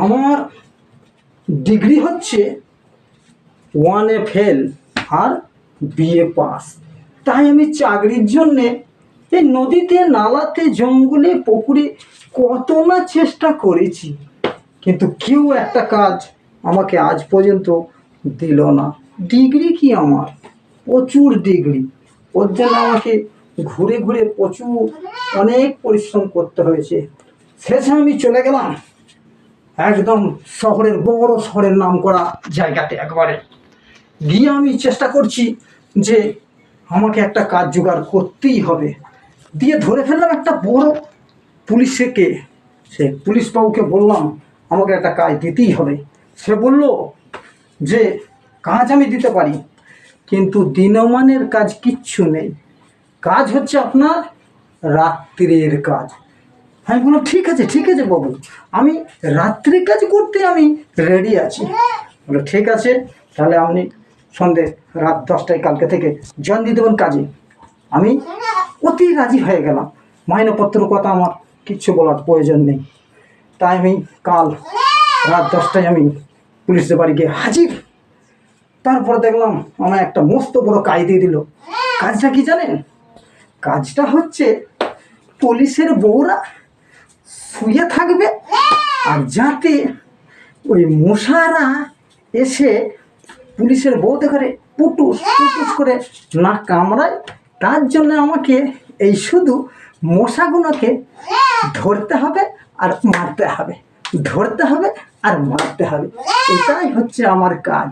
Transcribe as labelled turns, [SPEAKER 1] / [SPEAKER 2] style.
[SPEAKER 1] আমার ডিগ্রি হচ্ছে 1A fail আর BA pass. তাই আমি চাকরির জন্যে এই নদীতে, নালাতে, জঙ্গলে, পুকুরে কত না চেষ্টা করেছি, কিন্তু কেউ একটা কাজ আমাকে আজ পর্যন্ত দিল না। ডিগ্রি কি আমার, প্রচুর ডিগ্রি, ওর জন্য আমাকে ঘুরে ঘুরে প্রচুর অনেক পরিশ্রম করতে হয়েছে। শেষে আমি চলে গেলাম একদম শহরের, বড় শহরের নাম করা জায়গাতে। একবারে গিয়ে আমি চেষ্টা করছি যে আমাকে একটা কাজ জোগাড় করতেই হবে। দিয়ে ধরে ফেললাম একটা বড় পুলিশকে। সে পুলিশ বাবুকে বললাম আমাকে একটা কাজ দিতেই হবে। সে বলল যে কাজ আমি দিতে পারি, কিন্তু দিনমানের কাজ কিচ্ছু নেই, কাজ হচ্ছে আপনার রাত্রির কাজ। আমি বললাম ঠিক আছে বাবু, আমি রাত্রি কাজ করতে আমি রেডি আছি। বলো ঠিক আছে, তাহলে আপনি সন্ধে রাত 10টায় কালকে থেকে জয়েন দিয়ে দেবেন কাজে। আমি অতি রাজি হয়ে গেলাম, মাইনেপত্র কথা আমার কিচ্ছু বলার প্রয়োজন নেই। তাই আমি কাল রাত 10টায় আমি পুলিশের বাড়ি গিয়ে হাজির। তারপরে দেখলাম আমার একটা মস্ত বড় কাজ দিয়ে দিল। কাজটা কি জানেন? কাজটা হচ্ছে পুলিশের বউরা শুয়ে থাকবে, আর যাতে ওই মশারা এসে পুলিশের বউতে করে পুটুস পুটুস করে না কামড়ায়, তার জন্য আমাকে এই শুধু মশাগুলোকে ধরতে হবে আর মারতে হবে, ধরতে হবে আর মারতে হবে। এটাই হচ্ছে আমার কাজ।